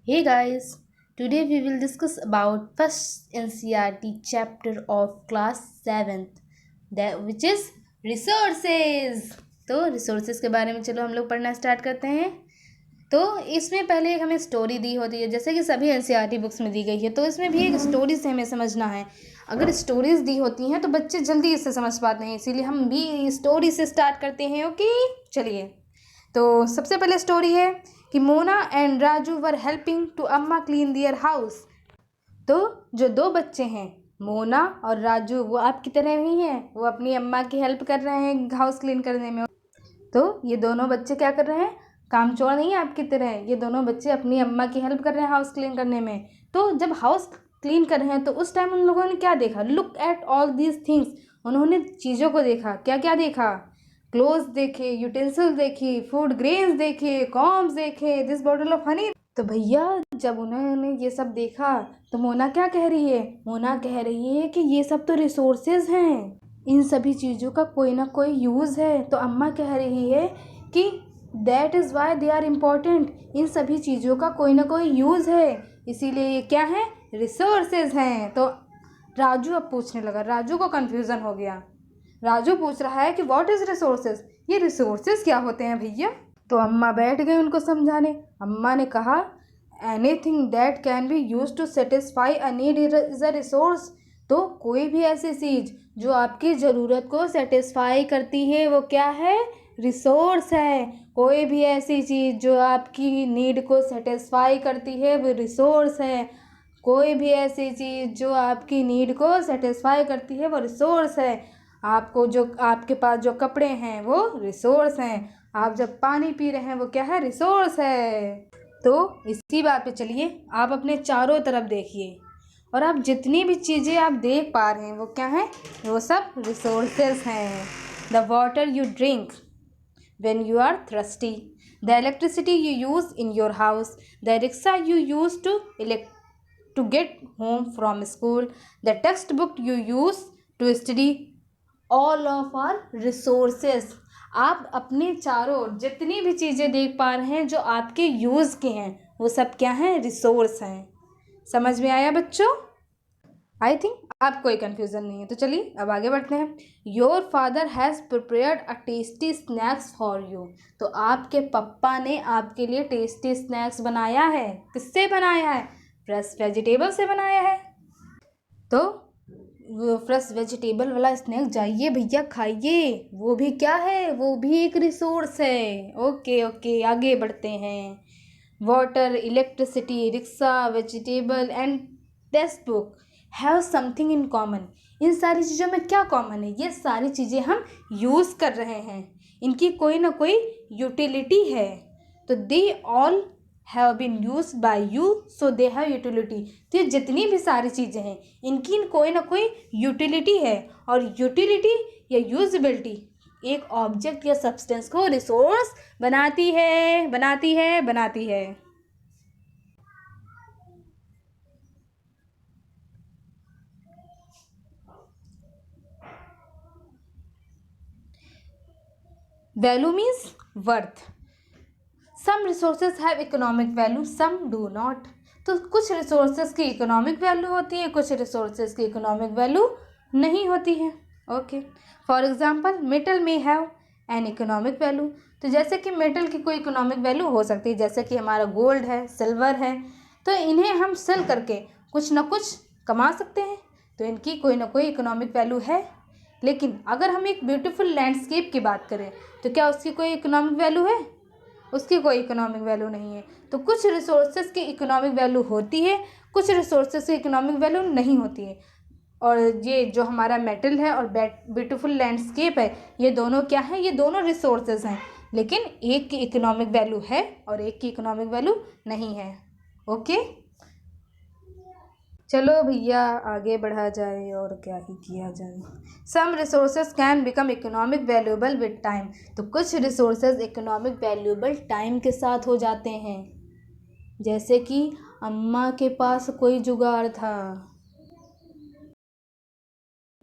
Hey guys, today we will discuss about first NCERT chapter of class 7th that which is resources। तो resources के बारे में चलो हम लोग पढ़ना स्टार्ट करते हैं। तो इसमें पहले एक हमें स्टोरी दी होती है, जैसे कि सभी एनसीईआरटी बुक्स में दी गई है, तो इसमें भी एक स्टोरी से हमें समझना है। अगर स्टोरीज दी होती हैं तो बच्चे जल्दी इससे समझ पाते हैं, इसीलिए हम भी स्टोरी से स्टार्ट करते हैं। ओके चलिए, तो सबसे पहले स्टोरी है कि Mona and Raju were helping to अम्मा क्लीन दियर हाउस। तो जो दो बच्चे हैं मोना और राजू, वो आपकी तरह ही हैं, वो अपनी अम्मा की हेल्प कर रहे हैं हाउस क्लीन करने में। तो ये दोनों बच्चे क्या कर रहे हैं, कामचोर नहीं है आपकी तरह, ये दोनों बच्चे अपनी अम्मा की हेल्प कर रहे हैं हाउस क्लीन करने में। तो जब हाउस क्लीन कर रहे हैं तो उस टाइम उन लोगों ने क्या देखा, look at all these things, उन्होंने चीज़ों को देखा। क्या क्या देखा, क्लोथ्स देखे, यूटेंसिल देखी, फूड ग्रेन्स देखे, कॉम्स देखे, दिस बॉटल ऑफ हनी। तो भैया जब उन्होंने ये सब देखा तो मोना क्या कह रही है, मोना कह रही है कि ये सब तो रिसोर्सेज हैं, इन सभी चीज़ों का कोई ना कोई यूज़ है। तो अम्मा कह रही है कि that is why they are important, इन सभी चीज़ों का कोई ना कोई यूज़ है, इसीलिए ये क्या है, रिसोर्सेज हैं। तो राजू अब पूछने लगा, राजू को कन्फ्यूज़न हो गया। राजू पूछ रहा है कि व्हाट इज़ रिसोर्सेज, ये रिसोर्सेज क्या होते हैं भैया। तो अम्मा बैठ गई उनको समझाने। अम्मा ने कहा anything that can be use to satisfy a need is a resource. तो कोई भी ऐसी चीज़ जो आपकी ज़रूरत को सेटिस्फाई करती है वो क्या है, रिसोर्स है। कोई भी ऐसी चीज़ जो आपकी नीड को सेटिस्फाई करती है वो रिसोर्स है। कोई भी ऐसी चीज़ जो आपकी नीड को सेटिस्फाई करती है वो रिसोर्स है। आपको जो आपके पास जो कपड़े हैं वो रिसोर्स हैं, आप जब पानी पी रहे हैं वो क्या है, रिसोर्स है। तो इसी बात पे चलिए आप अपने चारों तरफ देखिए और आप जितनी भी चीज़ें आप देख पा रहे हैं वो क्या है, वो सब रिसोर्सेज हैं। The water you drink when you are thirsty, the electricity you use in your house, the rickshaw you use to get home from school, the textbook you use to study, all of our resources। आप अपने चारों जितनी भी चीज़ें देख पा रहे हैं जो आपके यूज़ के हैं वो सब क्या हैं, रिसोर्स हैं। समझ में आया बच्चों? आई थिंक आप कोई कन्फ्यूज़न नहीं है। तो चलिए अब आगे बढ़ते हैं। Your father has prepared a tasty snacks for you. तो आपके पप्पा ने आपके लिए टेस्टी स्नैक्स बनाया है। किससे बनाया है, फ्रेश वेजिटेबल से बनाया है। तो वो फ्रेश वेजिटेबल वाला स्नैक जाइए भैया खाइए, वो भी क्या है, वो भी एक रिसोर्स है। ओके ओके आगे बढ़ते हैं। Water, electricity, rickshaw, vegetable and textbook have something in common. इन सारी चीज़ों में क्या कॉमन है, ये सारी चीज़ें हम यूज़ कर रहे हैं, इनकी कोई ना कोई यूटिलिटी है। तो they all have been use by you so they have utility. तो ये जितनी भी सारी चीज़ें हैं इनकी कोई ना कोई यूटिलिटी है, और यूटिलिटी या यूजबिलिटी एक ऑब्जेक्ट या सब्सटेंस को रिसोर्स बनाती है, बनाती है, बनाती है। Value means worth. Some resources have economic value, some do not. तो कुछ रिसोर्सेज की इकोनॉमिक वैल्यू होती है, कुछ रिसोर्सेज की इकोनॉमिक वैल्यू नहीं होती है। ओके, फॉर एग्जांपल मेटल में हैव एन इकोनॉमिक वैल्यू। तो जैसे कि मेटल की कोई इकोनॉमिक वैल्यू हो सकती है, जैसे कि हमारा गोल्ड है, सिल्वर है, तो इन्हें हम सेल करके कुछ ना कुछ कमा सकते हैं, तो इनकी कोई ना कोई इकोनॉमिक वैल्यू है। लेकिन अगर हम एक ब्यूटीफुल लैंडस्केप की बात करें तो क्या उसकी कोई इकोनॉमिक वैल्यू है, उसकी कोई इकोनॉमिक वैल्यू नहीं है। तो कुछ रिसोर्सेज की इकोनॉमिक वैल्यू होती है, कुछ रिसोर्सेज की इकोनॉमिक वैल्यू नहीं होती है। और ये जो हमारा मेटल है और ब्यूटीफुल लैंडस्केप है, ये दोनों क्या है, ये दोनों रिसोर्सेज हैं, लेकिन एक की इकोनॉमिक वैल्यू है और एक की इकोनॉमिक वैल्यू नहीं है। ओके चलो भैया आगे बढ़ा जाए और क्या ही किया जाए। Some resources can become economic valuable with time. तो कुछ रिसोर्सेज इकोनॉमिक वैल्यूएबल टाइम के साथ हो जाते हैं। जैसे कि अम्मा के पास कोई जुगाड़ था,